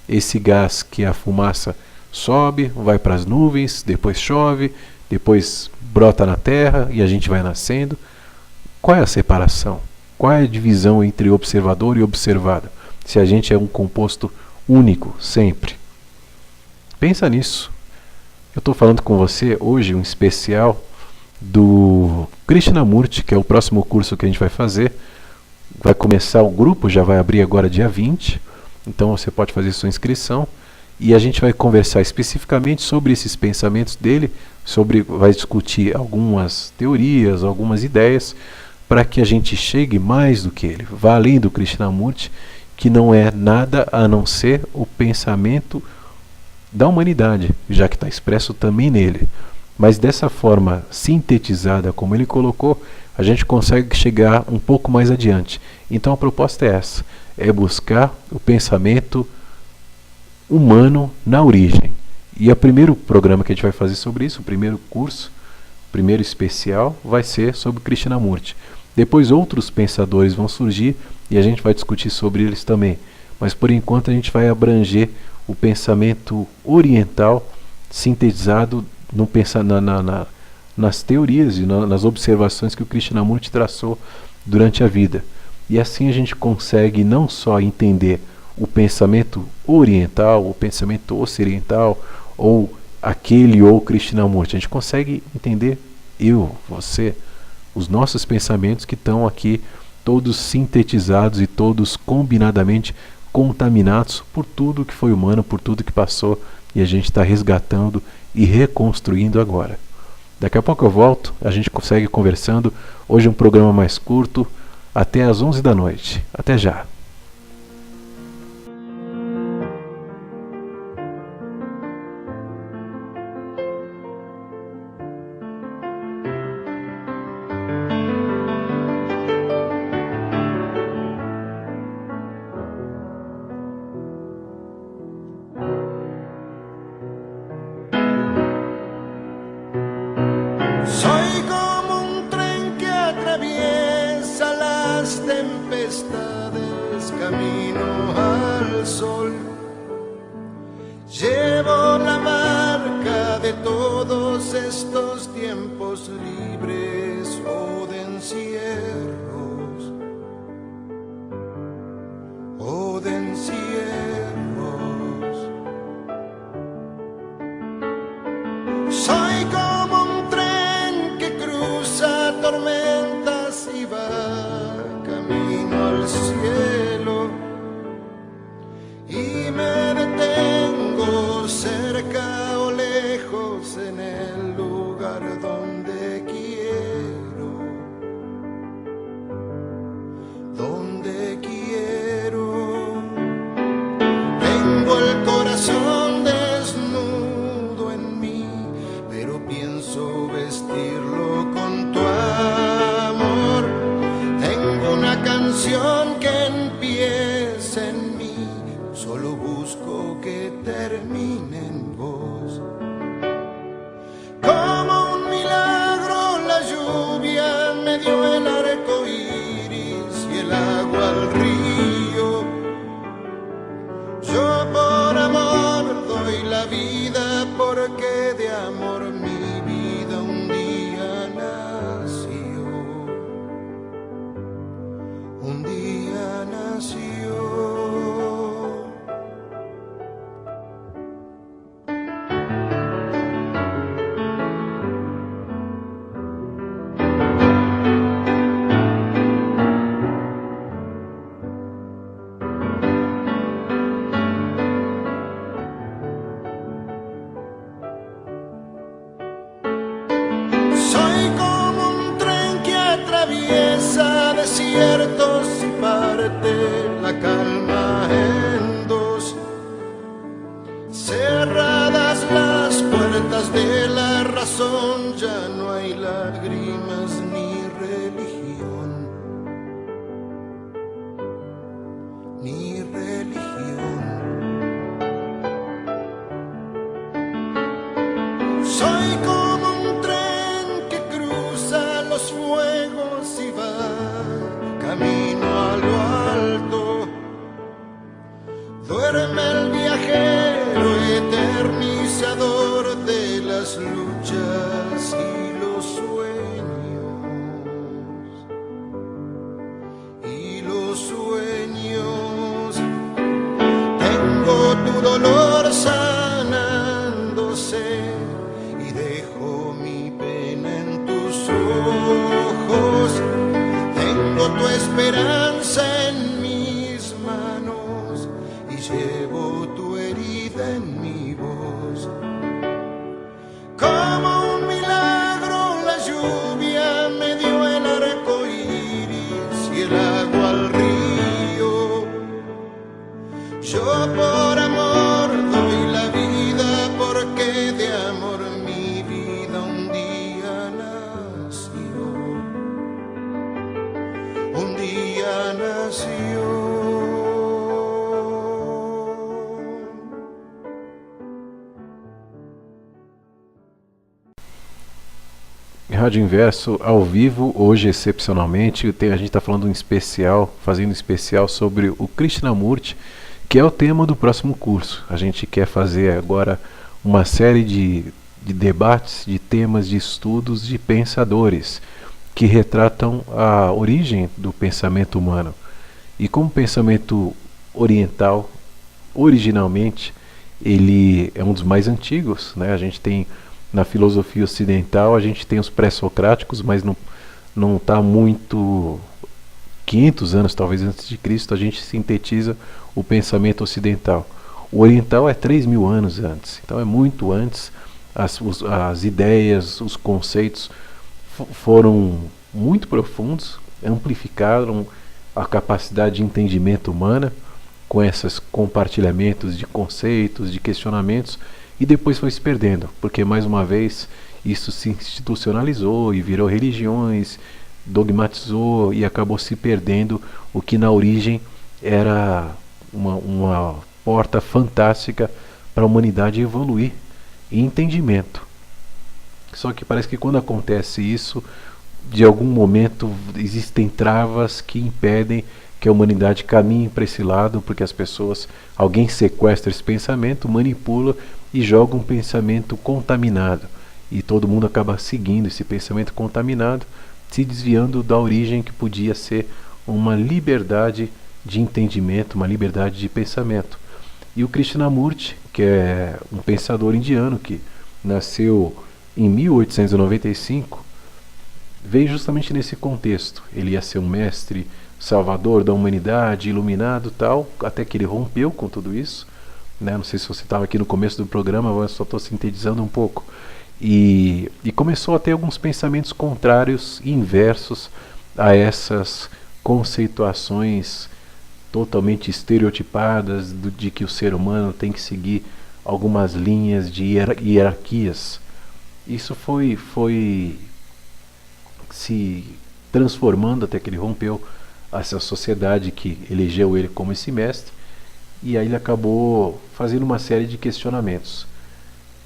Esse gás, que é a fumaça, sobe, vai para as nuvens, depois chove, depois brota na terra e a gente vai nascendo. Qual é a separação? Qual é a divisão entre observador e observado? Se a gente é um composto único, sempre. Pensa nisso. Eu estou falando com você hoje um especial do Krishnamurti, que é o próximo curso que a gente vai fazer. Vai começar o grupo, já vai abrir agora dia 20. Então você pode fazer sua inscrição. E a gente vai conversar especificamente sobre esses pensamentos dele, vai discutir algumas teorias, algumas ideias, para que a gente chegue mais do que ele, vá além do Krishnamurti, que não é nada a não ser o pensamento da humanidade, já que está expresso também nele. Mas dessa forma sintetizada, como ele colocou, a gente consegue chegar um pouco mais adiante. Então a proposta é essa, é buscar o pensamento humano na origem. E o primeiro programa que a gente vai fazer sobre isso, o primeiro curso, o primeiro especial, vai ser sobre Krishnamurti. Depois outros pensadores vão surgir e a gente vai discutir sobre eles também. Mas por enquanto a gente vai abranger o pensamento oriental sintetizado nas teorias e nas observações que o Krishnamurti traçou durante a vida. E assim a gente consegue não só entender o pensamento oriental, o pensamento ocidental, ou aquele ou Krishnamurti. A gente consegue entender você, os nossos pensamentos que estão aqui todos sintetizados e todos combinadamente contaminados por tudo que foi humano, por tudo que passou, e a gente está resgatando e reconstruindo agora. Daqui a pouco eu volto, a gente consegue conversando. Hoje um programa mais curto, até às 11 da noite. Até já! Soy como un tren que atraviesa las tempestades, camino al sol. Llevo la mar de todos estos tiempos libres o de encierros, o de encierros. Soy como un tren que cruza tormentas y va camino al cielo, y me detengo cerca o lejos en el lugar donde quiero, donde quiero. Tengo el corazón desnudo en mí, pero pienso vestirlo con tu amor. Tengo una canción que empieza en mí, solo busco que termine en vos. Como un milagro la lluvia me dio el arco iris y el agua al río. Yo por amor doy la vida, porque de amor mi vida un día nació, un día nació. Soy como un tren que atraviesa desiertos y parte la calma en dos. Cerradas las puertas de la razón, ya no hay lágrimas ni religión, ni religión. Soy como un tren que cruza los fuegos y va camino a lo alto. Duerme el viajero eternizador de las luchas y los sueños, y los sueños. Tengo tu dolor sanándose y dejo mi pena en tus ojos. Tengo tu esperanza en mis manos y llevo tu herida en mi voz. Como un milagro la lluvia me dio el arco iris y el agua al río. Yo por amor doy la vida, porque de amor mi vida un día nació, un día nació. Rádio Inverso ao vivo, hoje excepcionalmente, a gente está falando um especial, fazendo um especial sobre o Krishnamurti, que é o tema do próximo curso. A gente quer fazer agora uma série de debates, de temas, de estudos de pensadores que retratam a origem do pensamento humano. E como o pensamento oriental, originalmente, ele é um dos mais antigos, né? A gente tem na filosofia ocidental, a gente tem os pré-socráticos, mas não está muito 500 anos talvez antes de Cristo, a gente sintetiza o pensamento ocidental. O oriental é 3.000 anos antes, então é muito antes. As ideias, os conceitos foram muito profundos, amplificaram a capacidade de entendimento humana com esses compartilhamentos de conceitos, de questionamentos, e depois foi se perdendo, porque mais uma vez isso se institucionalizou e virou religiões, dogmatizou e acabou se perdendo o que na origem era uma porta fantástica para a humanidade evoluir em entendimento. Só que parece que quando acontece isso, de algum momento existem travas que impedem que a humanidade caminhe para esse lado, porque alguém sequestra esse pensamento, manipula e joga um pensamento contaminado. E todo mundo acaba seguindo esse pensamento contaminado, se desviando da origem que podia ser uma liberdade de entendimento, uma liberdade de pensamento. E o Krishnamurti, que é um pensador indiano que nasceu em 1895, veio justamente nesse contexto. Ele ia ser um mestre, salvador da humanidade, iluminado, tal, até que ele rompeu com tudo isso, né? Não sei se você estava aqui no começo do programa, mas eu só estou sintetizando um pouco. E começou a ter alguns pensamentos contrários e inversos a essas conceituações totalmente estereotipadas de que o ser humano tem que seguir algumas linhas de hierarquias. Isso foi se transformando até que ele rompeu essa sociedade que elegeu ele como esse mestre, e aí ele acabou fazendo uma série de questionamentos.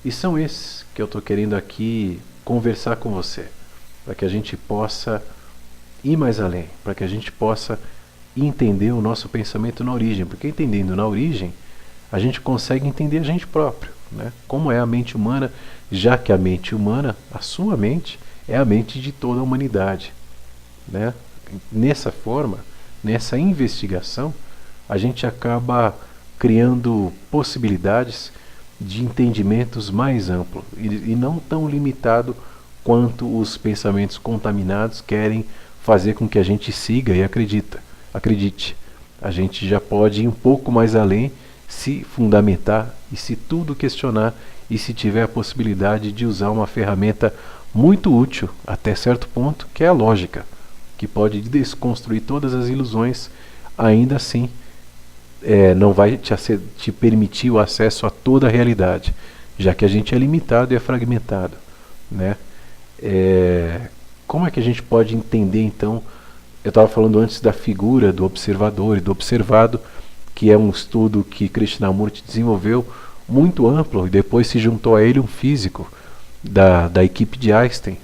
E são esses que eu estou querendo aqui conversar com você, para que a gente possa ir mais além, para que a gente possa entender o nosso pensamento na origem, porque entendendo na origem, a gente consegue entender a gente próprio, né? Como é a mente humana, já que a mente humana, a sua mente, é a mente de toda a humanidade, né? Nessa forma, nessa investigação, a gente acaba criando possibilidades de entendimentos mais amplos e não tão limitado quanto os pensamentos contaminados querem fazer com que a gente siga e acredite. A gente já pode ir um pouco mais além, se fundamentar e se tudo questionar, e se tiver a possibilidade de usar uma ferramenta muito útil até certo ponto, que é a lógica, que pode desconstruir todas as ilusões. Ainda assim não vai te permitir o acesso a toda a realidade, já que a gente é limitado e é fragmentado, né? Como é que a gente pode entender então? Eu estava falando antes da figura do observador e do observado, que é um estudo que Krishnamurti desenvolveu muito amplo, e depois se juntou a ele um físico da equipe de Einstein,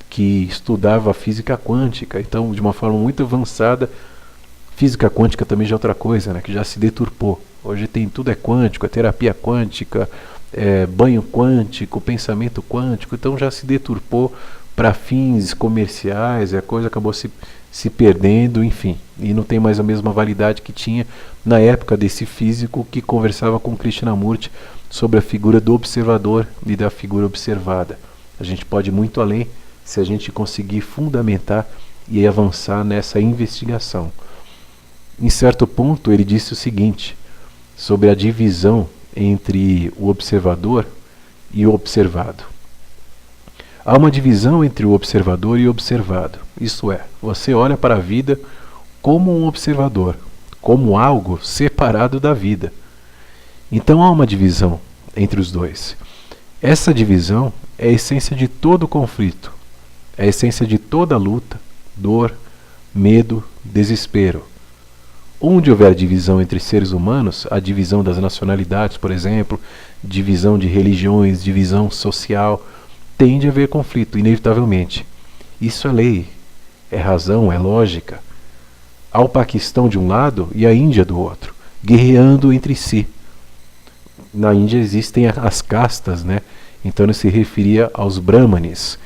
que estudava a física quântica. Então, de uma forma muito avançada, física quântica também já é outra coisa, né, que já se deturpou. Hoje tudo é quântico, é terapia quântica, é banho quântico, pensamento quântico, então já se deturpou para fins comerciais, a coisa acabou se perdendo, enfim, e não tem mais a mesma validade que tinha na época desse físico que conversava com Krishnamurti sobre a figura do observador e da figura observada. A gente pode ir muito além se a gente conseguir fundamentar e avançar nessa investigação. Em certo ponto ele disse o seguinte sobre a divisão entre o observador e o observado. Há uma divisão entre o observador e o observado. Isto é, você olha para a vida como um observador, como algo separado da vida. Então há uma divisão entre os dois. Essa divisão é a essência de todo conflito, é a essência de toda luta, dor, medo, desespero. Onde houver divisão entre seres humanos, a divisão das nacionalidades, por exemplo, divisão de religiões, divisão social, tende a haver conflito, inevitavelmente. Isso é lei, é razão, é lógica. Há o Paquistão de um lado e a Índia do outro, guerreando entre si. Na Índia existem as castas, né? Então ele se referia aos brahmanes,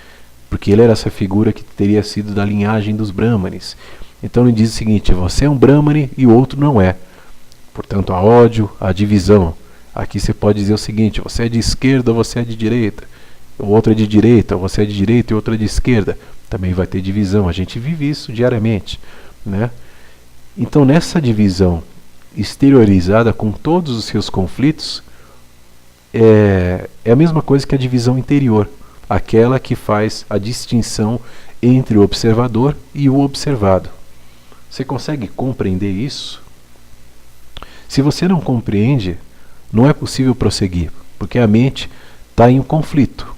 porque ele era essa figura que teria sido da linhagem dos brahmanes. Então ele diz o seguinte: você é um brahmane e o outro não é. Portanto, há ódio, há divisão. Aqui você pode dizer o seguinte: você é de esquerda ou você é de direita. O outro é de direita, você é de direita e o outro é de esquerda. Também vai ter divisão. A gente vive isso diariamente, né? Então, nessa divisão exteriorizada com todos os seus conflitos, é a mesma coisa que a divisão interior, aquela que faz a distinção entre o observador e o observado. Você consegue compreender isso? Se você não compreende, não é possível prosseguir, porque a mente está em um conflito.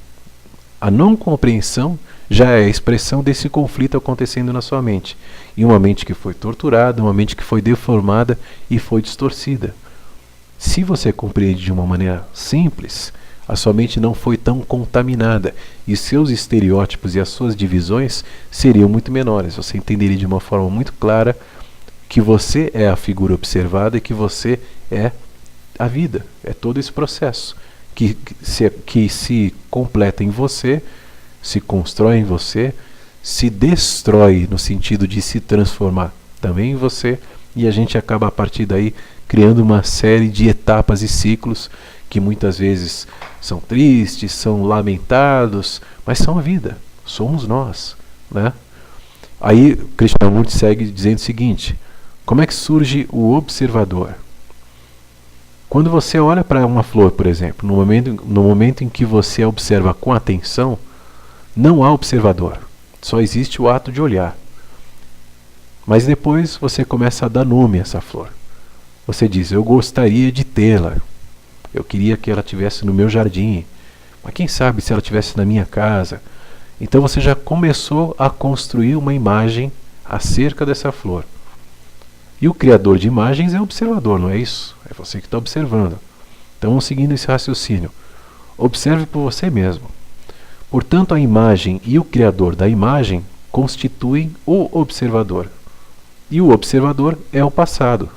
A não compreensão já é a expressão desse conflito acontecendo na sua mente. E uma mente que foi torturada, uma mente que foi deformada e foi distorcida. Se você compreende de uma maneira simples, a sua mente não foi tão contaminada e seus estereótipos e as suas divisões seriam muito menores. Você entenderia de uma forma muito clara que você é a figura observada e que você é a vida, é todo esse processo que se completa em você, se constrói em você, se destrói no sentido de se transformar também em você, e a gente acaba a partir daí criando uma série de etapas e ciclos que muitas vezes são tristes, são lamentados, mas são a vida, somos nós, né? Aí Krishnamurti segue dizendo o seguinte: como é que surge o observador? Quando você olha para uma flor, por exemplo, no momento em que você observa com atenção, não há observador, só existe o ato de olhar. Mas depois você começa a dar nome a essa flor. Você diz: eu gostaria de tê-la, eu queria que ela estivesse no meu jardim, mas quem sabe se ela estivesse na minha casa. Então você já começou a construir uma imagem acerca dessa flor. E o criador de imagens é o observador, não é isso? É você que está observando. Então, seguindo esse raciocínio, observe por você mesmo. Portanto, a imagem e o criador da imagem constituem o observador. E o observador é o passado.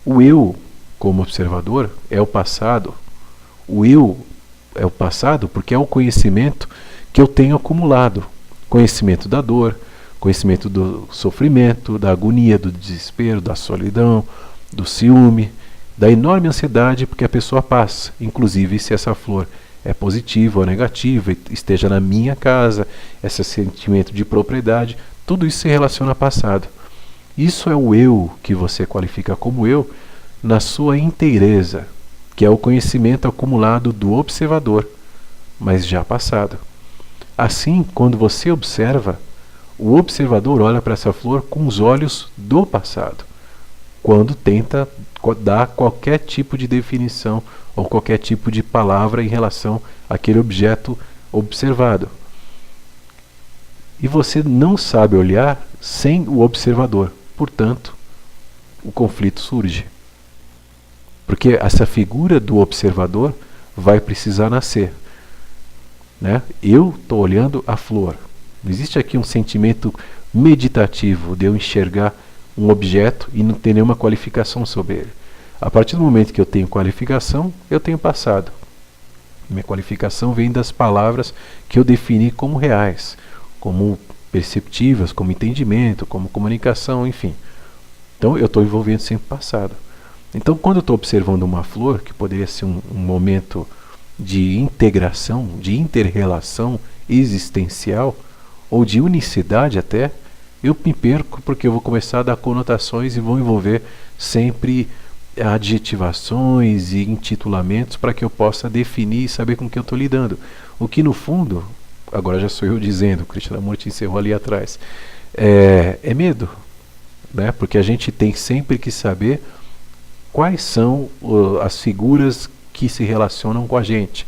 O eu, como observador, é o passado. O eu é o passado porque é o conhecimento que eu tenho acumulado. Conhecimento da dor, conhecimento do sofrimento, da agonia, do desespero, da solidão, do ciúme, da enorme ansiedade porque a pessoa passa, inclusive se essa flor é positiva ou negativa, esteja na minha casa, esse sentimento de propriedade, tudo isso se relaciona ao passado. Isso é o eu que você qualifica como eu na sua inteireza, que é o conhecimento acumulado do observador, mas já passado. Assim, quando você observa, o observador olha para essa flor com os olhos do passado, quando tenta dar qualquer tipo de definição ou qualquer tipo de palavra em relação àquele objeto observado. E você não sabe olhar sem o observador, portanto, o conflito surge. Porque essa figura do observador vai precisar nascer, né? Eu estou olhando a flor. Não existe aqui um sentimento meditativo de eu enxergar um objeto e não ter nenhuma qualificação sobre ele. A partir do momento que eu tenho qualificação, eu tenho passado. Minha qualificação vem das palavras que eu defini como reais, como perceptivas, como entendimento, como comunicação, enfim. Então eu estou envolvendo sempre o passado. Então quando eu estou observando uma flor, que poderia ser um momento de integração, de inter-relação existencial, ou de unicidade até, eu me perco porque eu vou começar a dar conotações e vou envolver sempre adjetivações e intitulamentos para que eu possa definir e saber com que eu estou lidando. O que no fundo, agora já sou eu dizendo, o Krishnamurti encerrou ali atrás, é medo, né? Porque a gente tem sempre que saber quais são as figuras que se relacionam com a gente.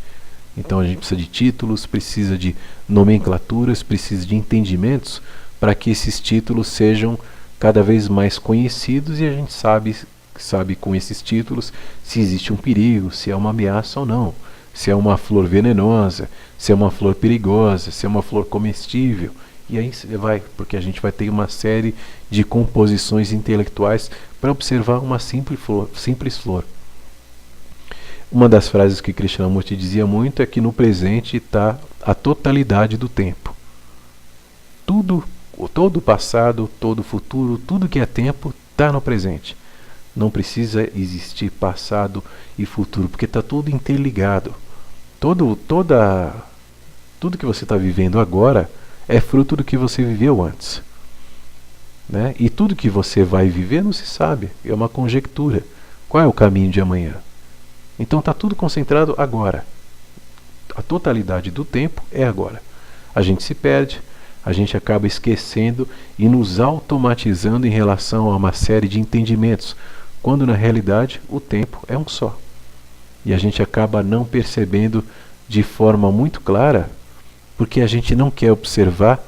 Então a gente precisa de títulos, precisa de nomenclaturas, precisa de entendimentos para que esses títulos sejam cada vez mais conhecidos e a gente sabe com esses títulos se existe um perigo, se é uma ameaça ou não, se é uma flor venenosa, se é uma flor perigosa, se é uma flor comestível. E aí vai, porque a gente vai ter uma série de composições intelectuais para observar uma simples flor. Uma das frases que Krishnamurti dizia muito é que no presente está a totalidade do tempo. Todo o passado, todo o futuro, tudo que é tempo está no presente. Não precisa existir passado e futuro, porque está tudo interligado. Tudo que você está vivendo agora é fruto do que você viveu antes, né? E tudo que você vai viver não se sabe, é uma conjectura. Qual é o caminho de amanhã? Então está tudo concentrado agora. A totalidade do tempo é agora. A gente se perde, a gente acaba esquecendo e nos automatizando em relação a uma série de entendimentos, quando na realidade o tempo é um só. E a gente acaba não percebendo de forma muito clara, porque a gente não quer observar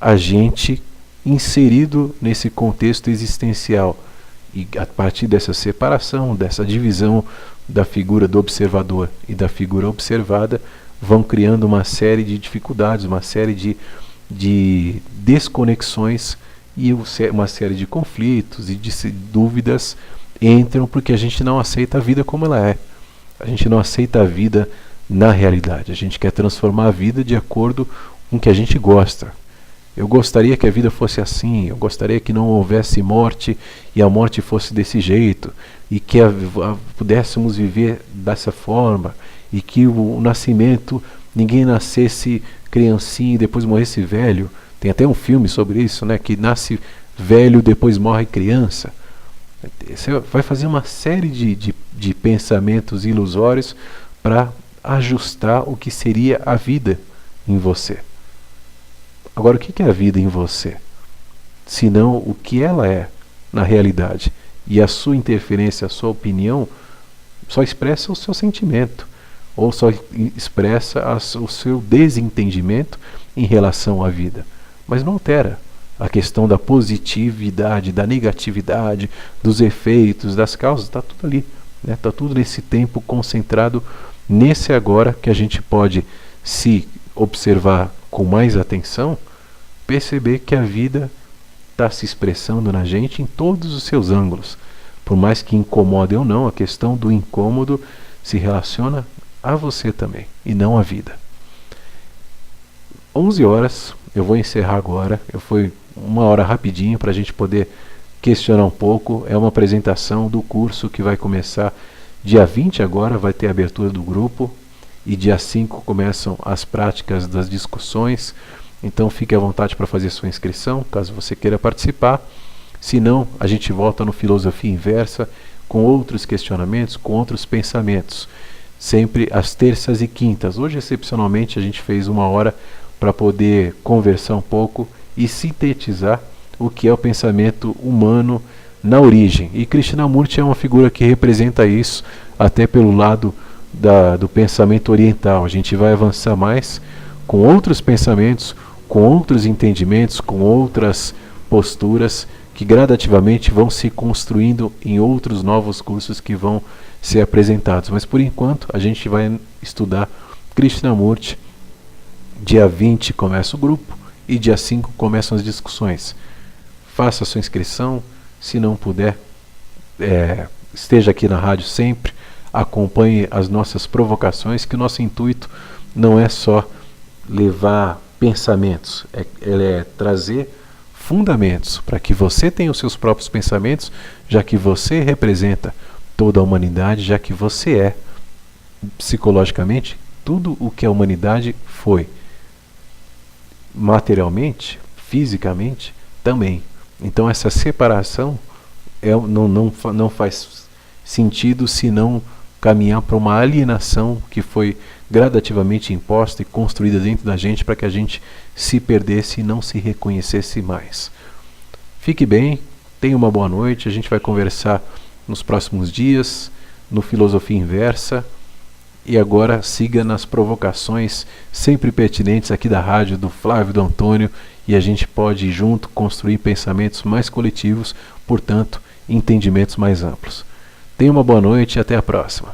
a gente inserido nesse contexto existencial. E a partir dessa separação, dessa divisão da figura do observador e da figura observada, vão criando uma série de dificuldades, uma série de desconexões e uma série de conflitos e de dúvidas entram porque a gente não aceita a vida como ela é. A gente não aceita a vida na realidade. A gente quer transformar a vida de acordo com o que a gente gosta. Eu gostaria que a vida fosse assim, eu gostaria que não houvesse morte e a morte fosse desse jeito, e que pudéssemos viver dessa forma, e que o nascimento, ninguém nascesse criancinha e depois morresse velho. Tem até um filme sobre isso, né, que nasce velho depois morre criança. Você vai fazer uma série de pensamentos ilusórios para ajustar o que seria a vida em você. Agora, o que é a vida em você? Senão o que ela é na realidade. E a sua interferência, a sua opinião, só expressa o seu sentimento, ou só expressa o seu desentendimento em relação à vida. Mas não altera a questão da positividade, da negatividade, dos efeitos, das causas, está tudo ali. Está tudo nesse tempo concentrado nesse agora, que a gente pode se observar com mais atenção, perceber que a vida está se expressando na gente em todos os seus ângulos. Por mais que incomode ou não, a questão do incômodo se relaciona a você também, e não à vida. 11 horas, eu vou encerrar agora. Foi uma hora rapidinho para a gente poder questionar um pouco. É uma apresentação do curso que vai começar dia 20 agora, vai ter a abertura do grupo, e dia 5 começam as práticas das discussões. Então fique à vontade para fazer sua inscrição, caso você queira participar. Se não, a gente volta no Filosofia Inversa com outros questionamentos, com outros pensamentos, sempre às terças e quintas. Hoje, excepcionalmente, a gente fez uma hora para poder conversar um pouco e sintetizar o que é o pensamento humano na origem. E Krishnamurti é uma figura que representa isso, até pelo lado do pensamento oriental. A gente vai avançar mais com outros pensamentos, com outros entendimentos, com outras posturas que gradativamente vão se construindo em outros novos cursos que vão ser apresentados. Mas por enquanto a gente vai estudar Krishnamurti. Dia 20 começa o grupo e dia 5 começam as discussões. Faça a sua inscrição. Se não puder, esteja aqui na rádio sempre, acompanhe as nossas provocações, que o nosso intuito não é só levar pensamentos, é trazer fundamentos para que você tenha os seus próprios pensamentos, já que você representa toda a humanidade, já que você é, psicologicamente, tudo o que a humanidade foi. Materialmente, fisicamente, também. Então essa separação não faz sentido se não caminhar para uma alienação que foi gradativamente imposta e construída dentro da gente para que a gente se perdesse e não se reconhecesse mais. Fique bem, tenha uma boa noite. A gente vai conversar nos próximos dias no Filosofia Inversa. E agora siga nas provocações sempre pertinentes aqui da rádio do Flávio, do Antônio, e a gente pode junto construir pensamentos mais coletivos, portanto, entendimentos mais amplos. Tenha uma boa noite e até a próxima.